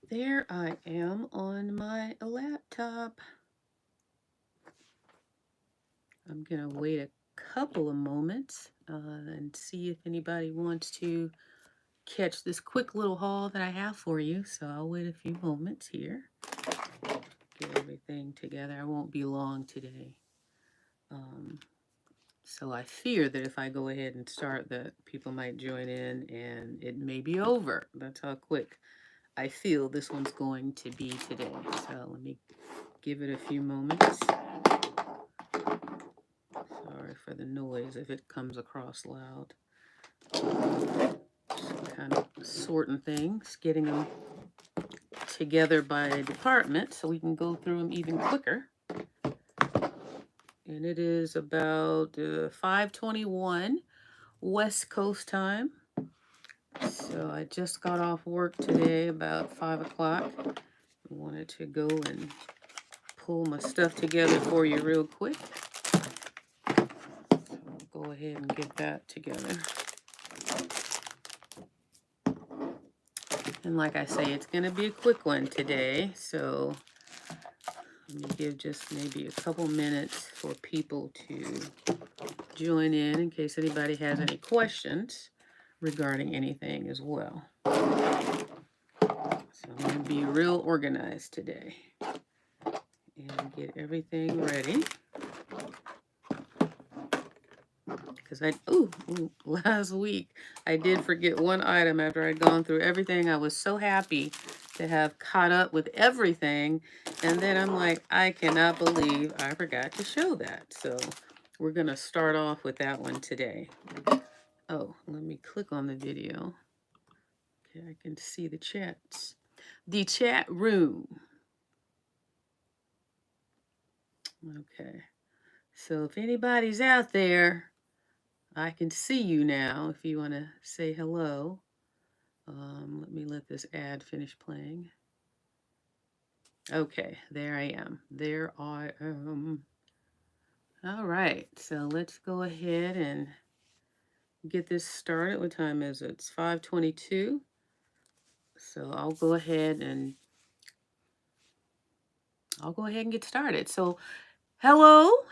There I am on my laptop. I'm going to wait a couple of moments and see if anybody wants to catch this quick little haul that I have for you. So I'll wait a few moments here. Get everything together. I won't be long today. So I fear that if I go ahead and start that people might join in and it may be over. That's how quick I feel this one's going to be today. So let me give it a few moments. Sorry for the noise if it comes across loud. Just kind of sorting things, getting them together by department so we can go through them even quicker. And it is about 5:21 West Coast time. So I just got off work today about 5 o'clock. I wanted to go and pull my stuff together for you real quick. So I'll go ahead and get that together. And like I say, it's going to be a quick one today. So let me give just maybe a couple minutes for people to join in case anybody has any questions regarding anything as well. So I'm going to be real organized today and get everything ready. Because last week I did forget one item after I'd gone through everything. I was so happy to have caught up with everything. And then I'm like, I cannot believe I forgot to show that. So we're going to start off with that one today. Oh, let me click on the video. Okay, I can see the chats. The chat room. Okay. So if anybody's out there, I can see you now if you want to say hello. Let me let this ad finish playing. Okay, there I am. There I am. All right, so let's go ahead and get this started. What time is it? It's 5:22. So I'll go ahead and get started. So hello,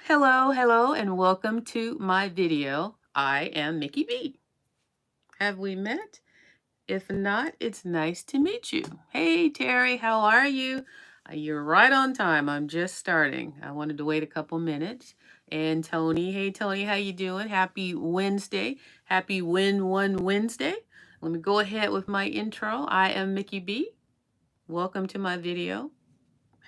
and welcome to my video. I am Mickey B. Have we met? If not, it's nice to meet you. Hey, Terry, how are you? You're right on time. I'm just starting. I wanted to wait a couple minutes. And Tony, hey, Tony, how you doing? Happy Wednesday. Happy Win One Wednesday. Let me go ahead with my intro. I am Mickey B. Welcome to my video.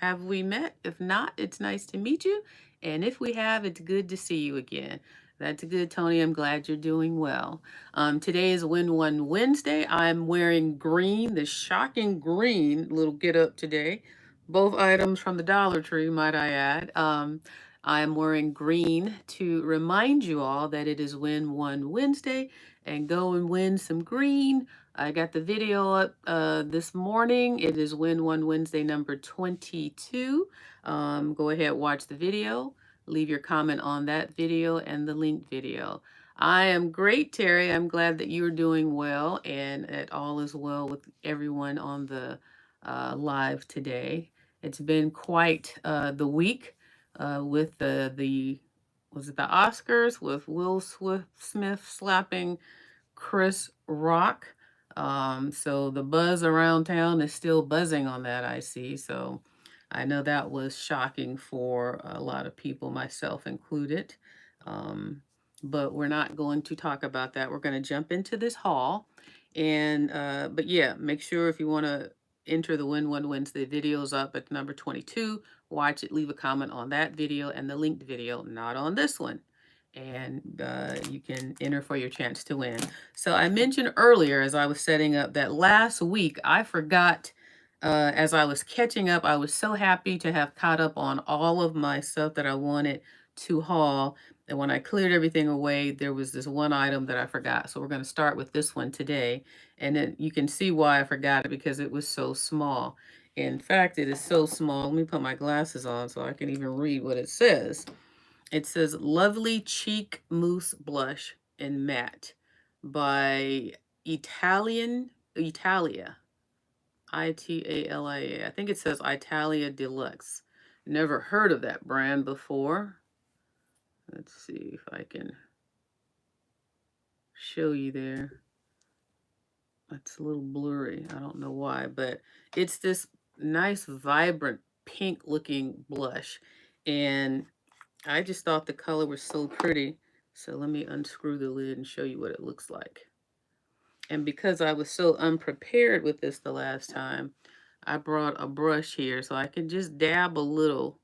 Have we met? If not, it's nice to meet you. And if we have, it's good to see you again. That's good, Tony. I'm glad you're doing well. Today is Win One Wednesday. I'm wearing green, the shocking green little get up today. Both items from the Dollar Tree, might I add. I am wearing green to remind you all that it is Win One Wednesday, and go and win some green. I got the video up this morning. It is Win One Wednesday number 22. Go ahead, watch the video. Leave your comment on that video and the linked video. I am great, Terry. I'm glad that you're doing well and that all is well with everyone on the live today. It's been quite the week with was it the Oscars with Will Smith slapping Chris Rock. So the buzz around town is still buzzing on that, I see. So I know that was shocking for a lot of people, myself included. But we're not going to talk about that. We're going to jump into this haul. And but yeah, make sure if you want to enter the Win One Wednesday videos up at number 22, watch it, leave a comment on that video and the linked video, not on this one. And you can enter for your chance to win. So I mentioned earlier as I was setting up that last week I forgot, as I was catching up, I was so happy to have caught up on all of my stuff that I wanted to haul. And when I cleared everything away, there was this one item that I forgot. So we're going to start with this one today. And then you can see why I forgot it, because it was so small. In fact, it is so small. Let me put my glasses on so I can even read what it says. It says Lovely Cheek Mousse Blush in Matte by Italia. Italia. I think it says Italia Deluxe. Never heard of that brand before. Let's see if I can show you there. It's a little blurry. I don't know why, but it's this nice, vibrant, pink looking blush. And I just thought the color was so pretty. So let me unscrew the lid and show you what it looks like. And because I was so unprepared with this the last time, I brought a brush here so I can just dab a little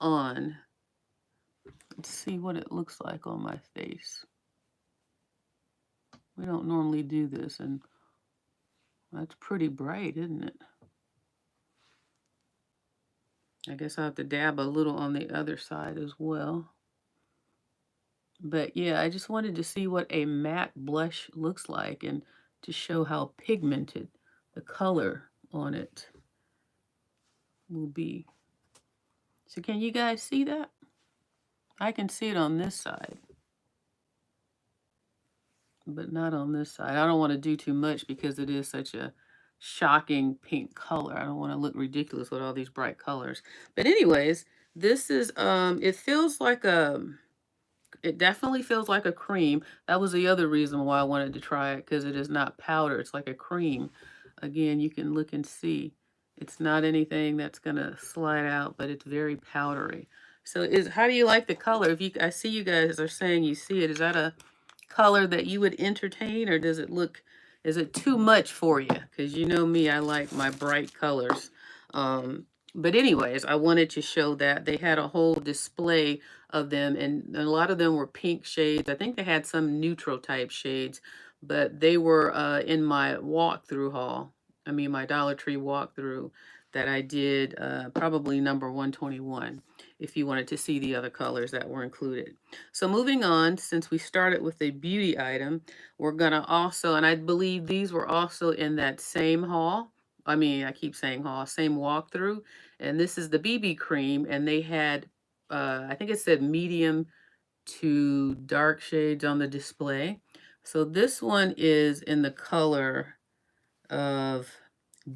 on. Let's see what it looks like on my face. We don't normally do this, and that's pretty bright, isn't it? I guess I'll have to dab a little on the other side as well. But yeah, I just wanted to see what a matte blush looks like and to show how pigmented the color on it will be. So can you guys see that? I can see it on this side, but not on this side. I don't want to do too much because it is such a shocking pink color. I don't want to look ridiculous with all these bright colors. But anyways, this is, it feels like it definitely feels like a cream. That was the other reason why I wanted to try it, because it is not powder. It's like a cream. Again, you can look and see. It's not anything that's going to slide out, but it's very powdery. So how do you like the color? I see you guys are saying you see it. Is that a color that you would entertain, or is it too much for you? Because you know me, I like my bright colors. But anyways, I wanted to show that they had a whole display of them, and a lot of them were pink shades. I think they had some neutral type shades, but they were in my walkthrough haul. I mean, my Dollar Tree walkthrough that I did, probably number 121, if you wanted to see the other colors that were included. So moving on, since we started with a beauty item, we're gonna also, and I believe these were also in that same haul. I mean, I keep saying haul, same walkthrough. And this is the BB cream, and they had, I think it said medium to dark shades on the display. So this one is in the color of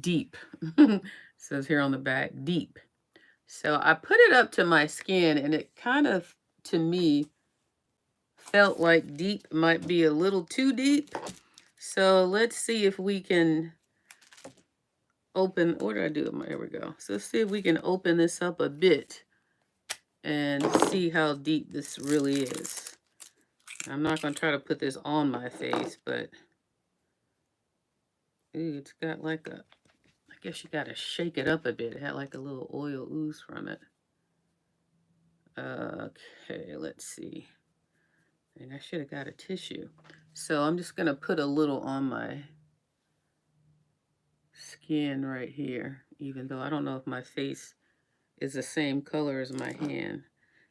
deep. It says here on the back, deep. So I put it up to my skin, and it kind of, to me, felt like deep might be a little too deep. So let's see if we can open, what did I do? Here we go. So let's see if we can open this up a bit and see how deep this really is. I'm not going to try to put this on my face, but ooh, it's got like a, I guess you got to shake it up a bit. It had like a little oil ooze from it. Okay, let's see. And I should have got a tissue. So I'm just going to put a little on my skin right here, even though I don't know if my face is the same color as my hand.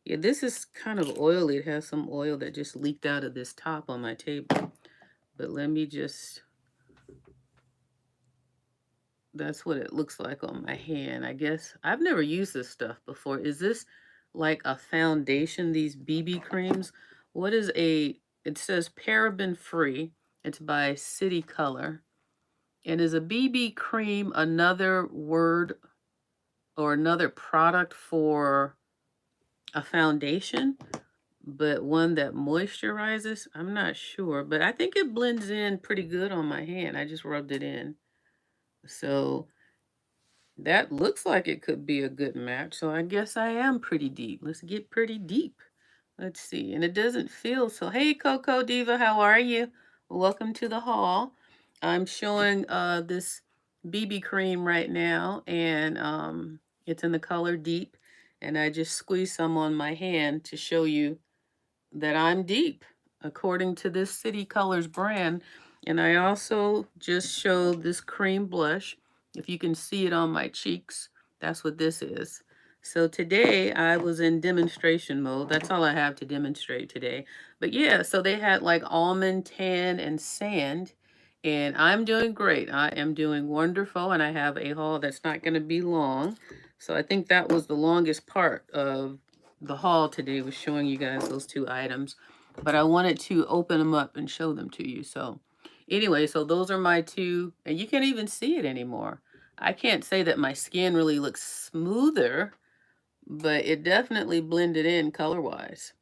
Yeah, this is kind of oily. It has some oil that just leaked out of this top on my table. But let me just, that's what it looks like on my hand. I guess I've never used this stuff before. Is this like a foundation, these BB creams? What is it says paraben free. It's by City Color. And is a BB cream another word or another product for a foundation, but one that moisturizes? I'm not sure, but I think it blends in pretty good on my hand. I just rubbed it in. So that looks like it could be a good match. So I guess I am pretty deep. Let's get pretty deep. Let's see. And it doesn't feel so. Hey, Coco Diva, how are you? Welcome to the haul. I'm showing this BB cream right now, and it's in the color Deep. And I just squeezed some on my hand to show you that I'm deep, according to this City Colors brand. And I also just showed this cream blush. If you can see it on my cheeks, that's what this is. So today I was in demonstration mode. That's all I have to demonstrate today. But yeah, so they had like almond, tan, and sand. And I'm doing great. I am doing wonderful. And I have a haul that's not going to be long. So I think that was the longest part of the haul today, was showing you guys those two items. But I wanted to open them up and show them to you. So anyway, so those are my two. And you can't even see it anymore. I can't say that my skin really looks smoother, but it definitely blended in color-wise.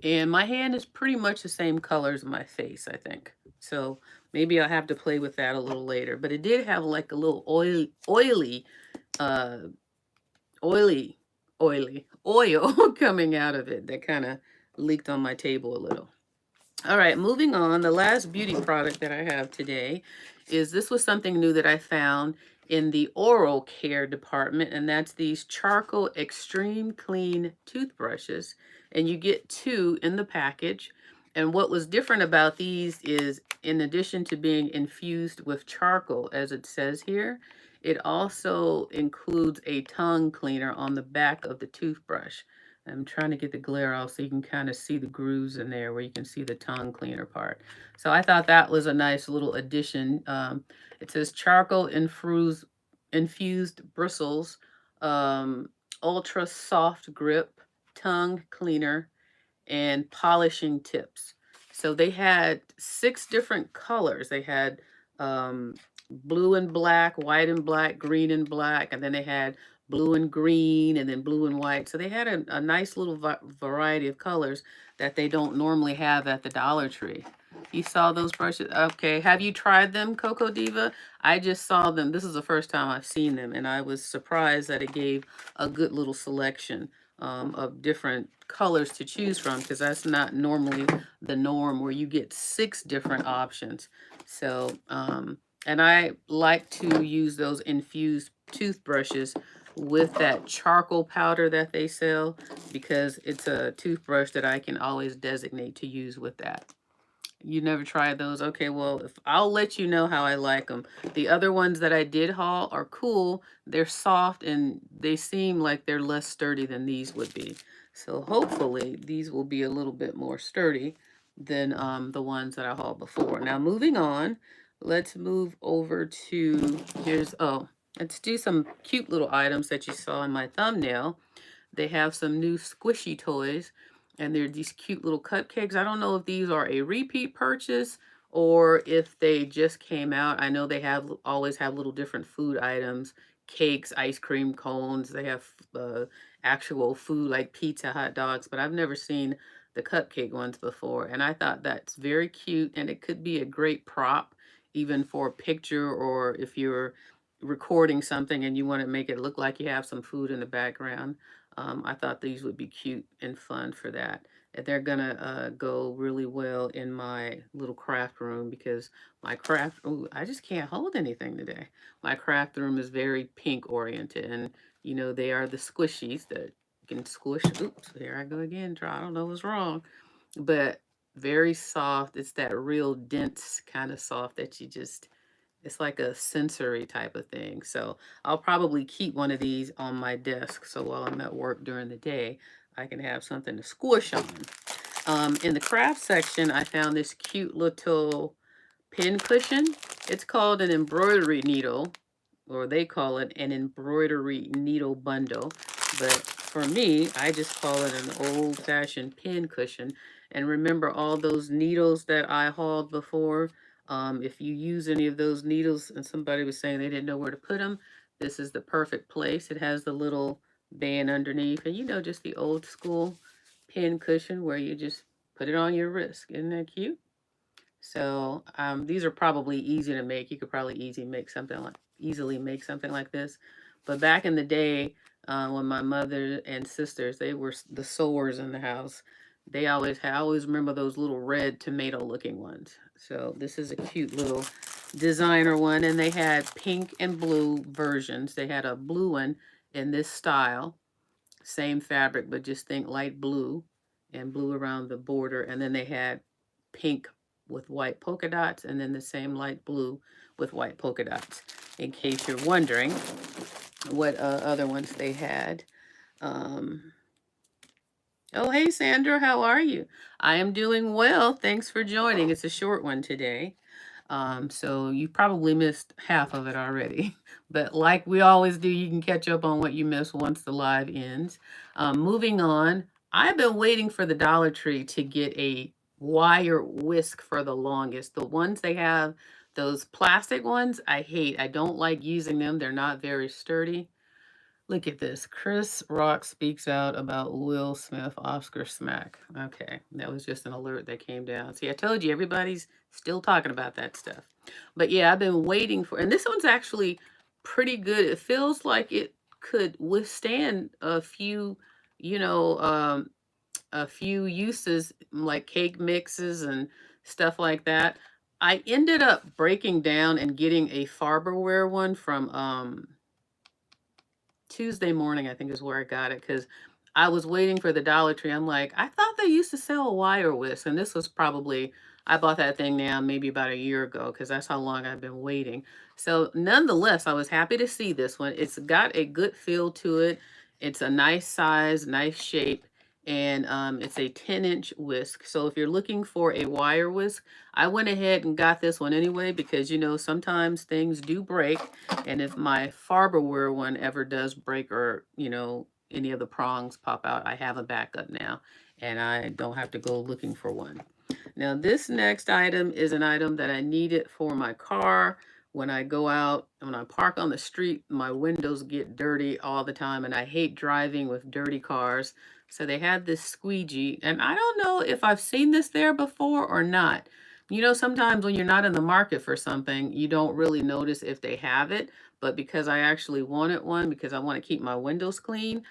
And my hand is pretty much the same color as my face, I think. So maybe I'll have to play with that a little later. But it did have like a little uh, oily, oil coming out of it that kind of leaked on my table a little. All right, moving on. The last beauty product that I have today is, this was something new that I found in the oral care department, and that's these charcoal extreme clean toothbrushes. And you get 2 in the package. And what was different about these is, in addition to being infused with charcoal, as it says here, it also includes a tongue cleaner on the back of the toothbrush. I'm trying to get the glare off so you can kind of see the grooves in there where you can see the tongue cleaner part. So I thought that was a nice little addition. It says charcoal infused bristles, ultra soft grip, tongue cleaner, and polishing tips. So they had 6 different colors. They had blue and black, white and black, green and black, and then they had blue and green, and then blue and white. So they had a nice little variety of colors that they don't normally have at the Dollar Tree. You saw those brushes? Okay. Have you tried them, Coco Diva? I just saw them. This is the first time I've seen them, and I was surprised that it gave a good little selection of different colors to choose from, because that's not normally the norm where you get 6 different options. So, and I like to use those infused toothbrushes with that charcoal powder that they sell, because it's a toothbrush that I can always designate to use with that. You never tried those? Okay, well, I'll let you know how I like them. The other ones that I did haul are cool. They're soft and they seem like they're less sturdy than these would be. So hopefully these will be a little bit more sturdy than the ones that I hauled before. Now moving on, let's move over to, let's do some cute little items that you saw in my thumbnail. They have some new squishy toys, and they're these cute little cupcakes. I don't know if these are a repeat purchase or if they just came out. I know they always have little different food items, cakes, ice cream cones. They have actual food like pizza, hot dogs, but I've never seen the cupcake ones before. And I thought that's very cute, and it could be a great prop even for a picture, or if you're recording something and you want to make it look like you have some food in the background. I thought these would be cute and fun for that. And they're gonna go really well in my little craft room, because my craft, ooh, I just can't hold anything today. My craft room is very pink oriented, and you know, they are the squishies that you can squish. Oops, there I go again. I don't know what's wrong, but very soft. It's that real dense kind of soft that you just, it's like a sensory type of thing. So I'll probably keep one of these on my desk, so while I'm at work during the day, I can have something to squish on. In the craft section, I found this cute little pin cushion. It's called an embroidery needle, or they call it an embroidery needle bundle. But for me, I just call it an old-fashioned pin cushion. And remember all those needles that I hauled before? If you use any of those needles and somebody was saying they didn't know where to put them, this is the perfect place. It has the little band underneath, and you know, just the old school pin cushion where you just put it on your wrist. Isn't that cute? So these are probably easy to make. You could probably easily make something like this. But back in the day, when my mother and sisters, they were the sewers in the house, I always remember those little red tomato looking ones. So this is a cute little designer one, and they had pink and blue versions. They had a blue one in this style, same fabric, but just think light blue and blue around the border. And then they had pink with white polka dots, and then the same light blue with white polka dots, in case you're wondering what other ones they had. Um, oh, hey, Sandra, how are you? I am doing well. Thanks for joining. It's a short one today. So you probably missed half of it already. But like we always do, you can catch up on what you missed once the live ends. Moving on, I've been waiting for the Dollar Tree to get a wire whisk for the longest. The ones they have Those plastic ones, I hate. I don't like using them. They're not very sturdy. Look at this. Chris Rock speaks out about Will Smith Oscar smack. Okay, that was just an alert that came down. See, I told you, everybody's still talking about that stuff. But yeah, I've been waiting for, and this one's actually pretty good. It feels like it could withstand a few, you know, a few uses like cake mixes and stuff like that. I ended up breaking down and getting a Farberware one from Tuesday morning, I think is where I got it, because I was waiting for the Dollar Tree. I'm like, I thought they used to sell a wire whisk, and this was probably, I bought that thing now maybe about a year ago, because that's how long I've been waiting. So nonetheless, I was happy to see this one. It's got a good feel to it. It's a nice size, nice shape, and it's a 10-inch whisk. So if you're looking for a wire whisk, I went ahead and got this one anyway, because you know sometimes things do break, and if my Farberware one ever does break, or you know any of the prongs pop out, I have a backup now, and I don't have to go looking for one. Now this next item is an item that I needed for my car. When I go out, when I park on the street, my windows get dirty all the time, and I hate driving with dirty cars. So they had this squeegee, and I don't know if I've seen this there before or not. You know, sometimes when you're not in the market for something, you don't really notice if they have it. But because I actually wanted one, because I want to keep my windows clean,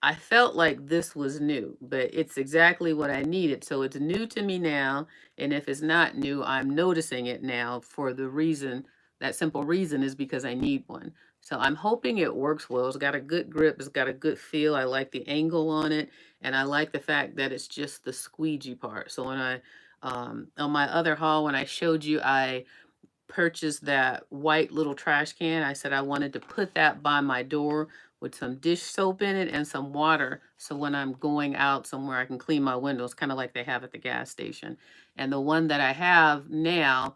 I felt like this was new, but it's exactly what I needed. So it's new to me now. And if it's not new, I'm noticing it now for the reason, that simple reason is because I need one. So I'm hoping it works well. It's got a good grip. It's got a good feel. I like the angle on it. And I like the fact that it's just the squeegee part. So when I, on my other haul, when I showed you, I purchased that white little trash can. I said I wanted to put that by my door with some dish soap in it and some water. So when I'm going out somewhere, I can clean my windows, kind of like they have at the gas station. And the one that I have now,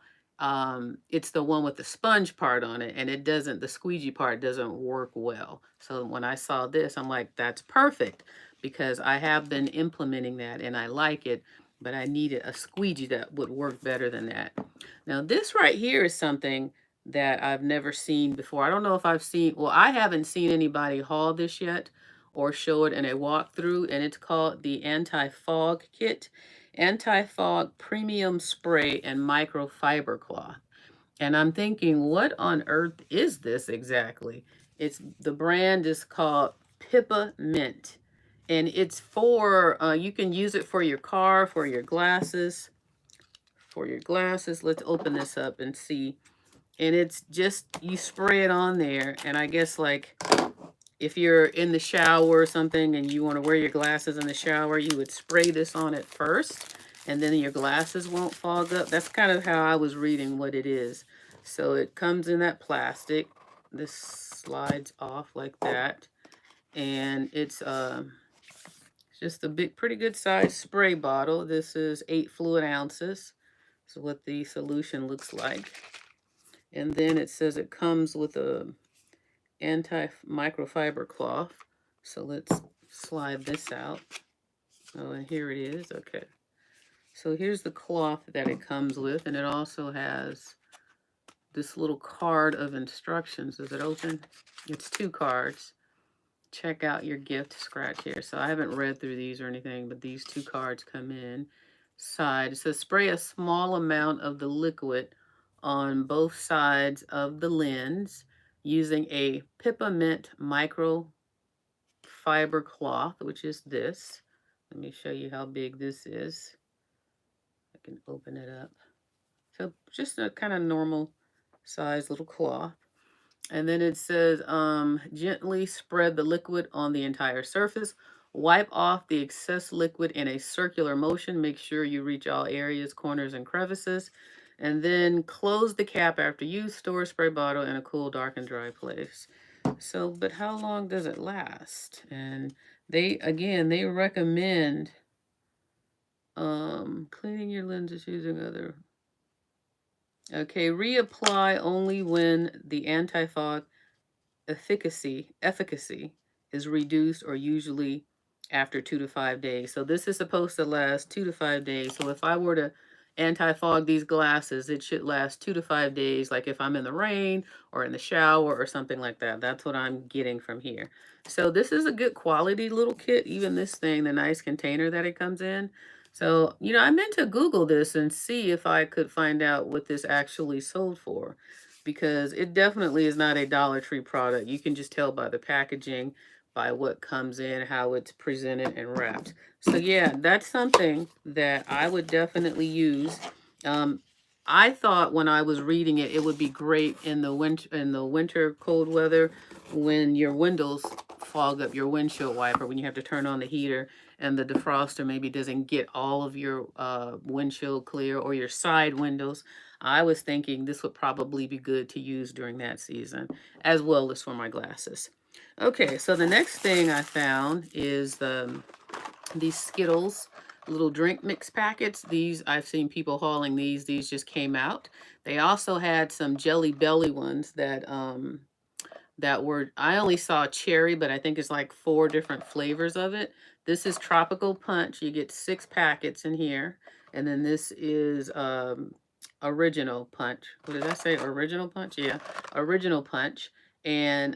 it's the one with the sponge part on it, and it doesn't, the squeegee part doesn't work well. So when I saw this, I'm like, that's perfect, because I have been implementing that and I like it, but I needed a squeegee that would work better than that. Now, this right here is something that I've never seen before. I don't know if I've seen, well, I haven't seen anybody haul this yet or show it in a walkthrough, and it's called the Anti-Fog Kit, Anti-Fog Premium Spray and Microfiber Cloth. And I'm thinking, what on earth is this exactly? It's, the brand is called Pippa Mint, and it's for, you can use it for your car, for your glasses, Let's open this up and see. And it's just, you spray it on there, and I guess like if you're in the shower or something and you want to wear your glasses in the shower, you would spray this on it first, and then your glasses won't fog up. That's kind of how I was reading what it is. So it comes in that plastic. This slides off like that, and it's just a big, pretty good size spray bottle. This is 8 fluid ounces. This is what the solution looks like. And then it says it comes with a anti-microfiber cloth. So let's slide this out. Oh, and here it is. Okay. So here's the cloth that it comes with, and it also has this little card of instructions. Is it open? It's 2 cards. Check out your gift scratch here. So I haven't read through these or anything, but these 2 cards come in. Side. It says spray a small amount of the liquid on both sides of the lens using a Pippa Mint microfiber cloth, which is this. Let me show you how big this is. I can open it up. So just a kind of normal size little cloth. And then it says, gently spread the liquid on the entire surface. Wipe off the excess liquid in a circular motion. Make sure you reach all areas, corners, and crevices. And then close the cap after use. Store spray bottle in a cool, dark, and dry place. So, but how long does it last? And they, again, they recommend cleaning your lenses using other. Okay, reapply only when the anti-fog efficacy is reduced, or usually after 2 to 5 days. So this is supposed to last 2 to 5 days. So if I were to anti-fog these glasses. It should last 2 to 5 days, like if I'm in the rain or in the shower or something like that. That's what I'm getting from here. So this is a good quality little kit. Even this thing, the nice container that it comes in. So, I meant to Google this and see if I could find out what this actually sold for, because it definitely is not a Dollar Tree product. You can just tell by the packaging, by what comes in, how it's presented and wrapped. So yeah, that's something that I would definitely use. Um, I thought when I was reading it, it would be great in the winter cold weather, when your windows fog up your windshield wiper, when you have to turn on the heater and the defroster maybe doesn't get all of your windshield clear, or your side windows. I was thinking this would probably be good to use during that season, as well as for my glasses. Okay, so the next thing I found is these Skittles little drink mix packets. These, I've seen people hauling these. These just came out. They also had some Jelly Belly ones that were, I only saw cherry, but I think it's like 4 different flavors of it. This is Tropical Punch. You get 6 packets in here. And then this is Original Punch. What did I say? Original Punch? Yeah, Original Punch. And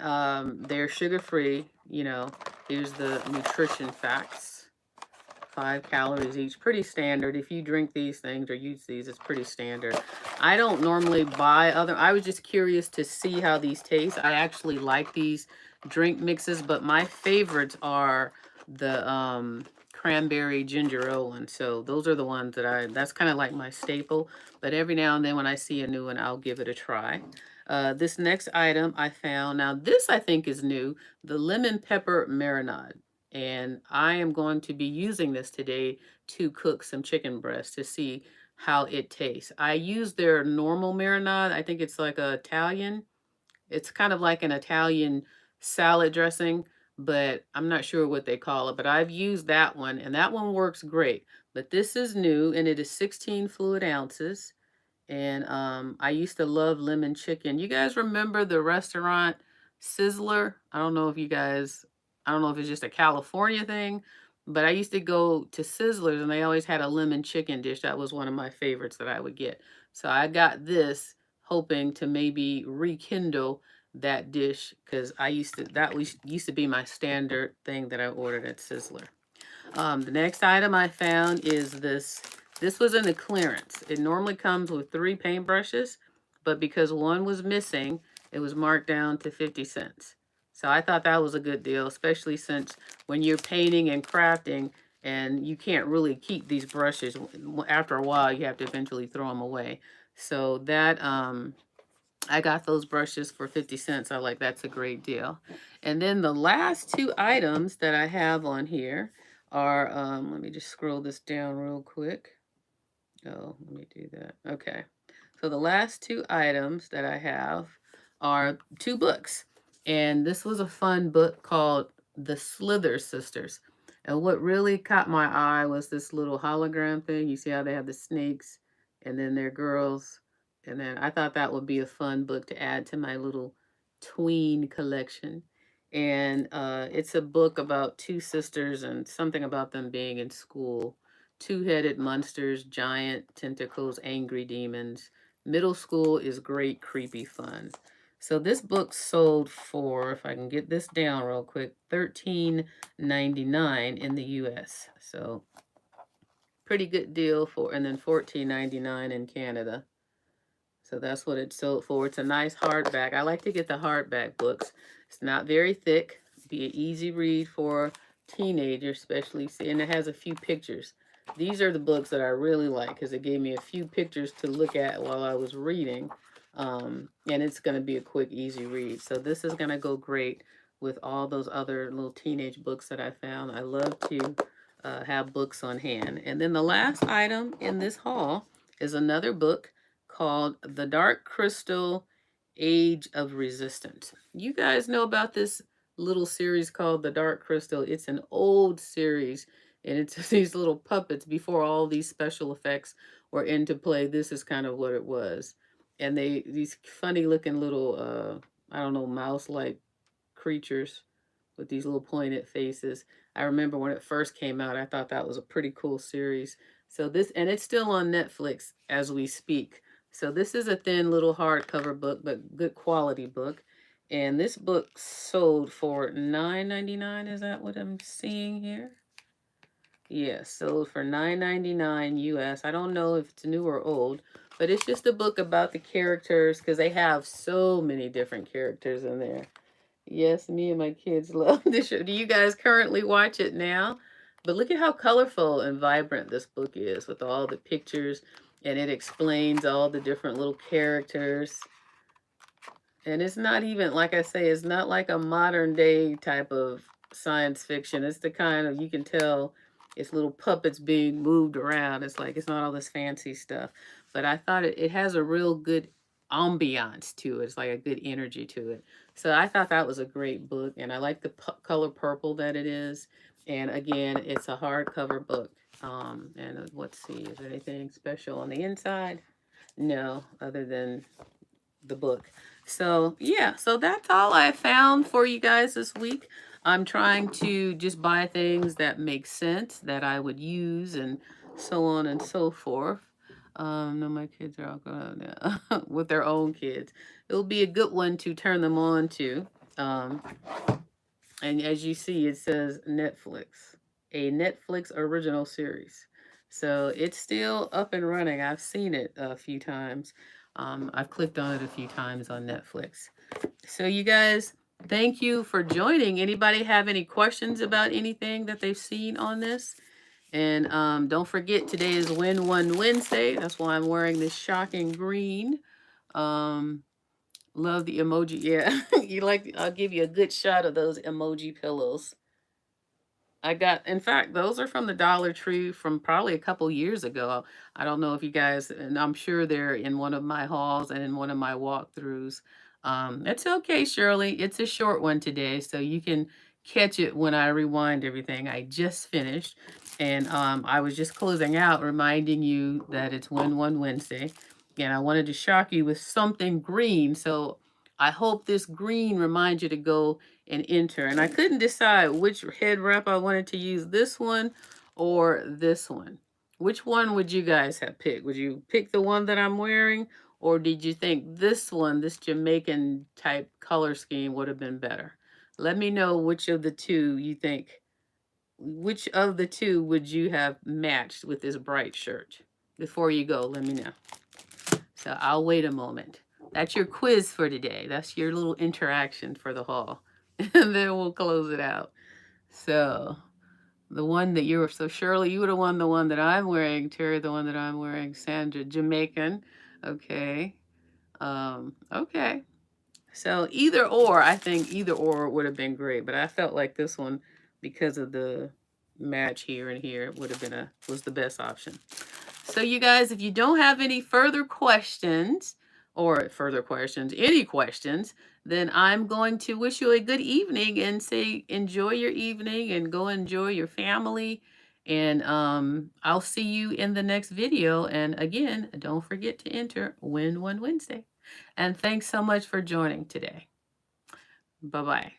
they're sugar-free. Here's the nutrition facts. 5 calories each. Pretty standard. If you drink these things or use these, it's pretty standard. I don't normally buy other. I was just curious to see how these taste. I actually like these drink mixes, but my favorites are the cranberry ginger ale ones. So those are the ones that's kind of like my staple. But every now and then when I see a new one, I'll give it a try. This next item I found, now this I think is new, the lemon pepper marinade. And I am going to be using this today to cook some chicken breast to see how it tastes. I use their normal marinade. I think it's like Italian. It's kind of like an Italian salad dressing, but I'm not sure what they call it. But I've used that one, and that one works great. But this is new, and it is 16 fluid ounces. And I used to love lemon chicken. You guys remember the restaurant Sizzler? I don't know if it's just a California thing, but I used to go to Sizzlers and they always had a lemon chicken dish. That was one of my favorites that I would get. So I got this hoping to maybe rekindle that dish, because used to be my standard thing that I ordered at Sizzler. The next item I found is this. This was in the clearance. It normally comes with 3 paintbrushes, but because one was missing, it was marked down to 50 cents. So I thought that was a good deal, especially since when you're painting and crafting and you can't really keep these brushes. After a while, you have to eventually throw them away. So that I got those brushes for 50 cents. That's a great deal. And then the last 2 items that I have on here are, let me just scroll this down real quick. Oh, let me do that. Okay. So the last 2 items that I have are 2 books. And this was a fun book called The Slither Sisters. And what really caught my eye was this little hologram thing. You see how they have the snakes and then they're girls. And then I thought that would be a fun book to add to my little tween collection. And it's a book about 2 sisters and something about them being in school. 2-headed monsters, giant tentacles, angry demons. Middle school is great, creepy fun. So this book sold for, if I can get this down real quick, $13.99 in the US. So pretty good deal and then $14.99 in Canada. So that's what it sold for. It's a nice hardback. I like to get the hardback books. It's not very thick. Be an easy read for teenagers, especially. And it has a few pictures. These are the books that I really like because it gave me a few pictures to look at while I was reading. And it's going to be a quick, easy read. So this is going to go great with all those other little teenage books that I found. I love to have books on hand. And then the last item in this haul is another book called The Dark Crystal Age of Resistance. You guys know about this little series called The Dark Crystal. It's an old series, and it's these little puppets before all these special effects were into play. This is kind of what it was. And these funny looking little, I don't know, mouse-like creatures with these little pointed faces. I remember when it first came out, I thought that was a pretty cool series. So this, and it's still on Netflix as we speak. So this is a thin little hardcover book, but good quality book. And this book sold for $9.99. Is that what I'm seeing here? Yeah, sold for $9.99 US. I don't know if it's new or old, but it's just a book about the characters because they have so many different characters in there. Yes, me and my kids love this show. Do you guys currently watch it now? But look at how colorful and vibrant this book is with all the pictures, and it explains all the different little characters. And it's not even, like I say, it's not like a modern day type of science fiction. It's the kind of, you can tell it's little puppets being moved around. It's like, it's not all this fancy stuff. But I thought it has a real good ambiance to it. It's like a good energy to it. So I thought that was a great book. And I like the color purple that it is. And again, it's a hardcover book. And let's see, is there anything special on the inside? No, other than the book. So yeah, so that's all I found for you guys this week. I'm trying to just buy things that make sense that I would use and so on and so forth. No, my kids are all going out with their own kids. It'll be a good one to turn them on to. And as you see, it says Netflix, a Netflix original series. So it's still up and running. I've seen it a few times. I've clicked on it a few times on Netflix. So you guys, thank you for joining. Anybody have any questions about anything that they've seen on this? And don't forget, today is Win One Wednesday. That's why I'm wearing this shocking green. Love the emoji. Yeah, I'll give you a good shot of those emoji pillows. I got, in fact, those are from the Dollar Tree from probably a couple years ago. I don't know if you guys, and I'm sure they're in one of my hauls and in one of my walkthroughs. It's okay, Shirley. It's a short one today, so you can catch it when I rewind everything. I just finished, and I was just closing out, reminding you that it's Win One Wednesday, and I wanted to shock you with something green. So I hope this green reminds you to go and enter. And I couldn't decide which head wrap I wanted to use, this one or this one. Which one would you guys have picked? Would you pick the one that I'm wearing, or did you think this one, this Jamaican type color scheme would have been better? Let me know which of the two you think, which of the two would you have matched with this bright shirt? Before you go, let me know. So I'll wait a moment. That's your quiz for today. That's your little interaction for the haul. And then we'll close it out. So the one that you were, so Shirley, you would have won the one that I'm wearing. Terry, the one that I'm wearing. Sandra, Jamaican. Okay. Okay. So either or, I think either or would have been great. But I felt like this one, because of the match here and here, would have been was the best option. So you guys, if you don't have any further questions, any questions, then I'm going to wish you a good evening and say enjoy your evening and go enjoy your family. And I'll see you in the next video. And again, don't forget to enter Win One Wednesday. And thanks so much for joining today. Bye-bye.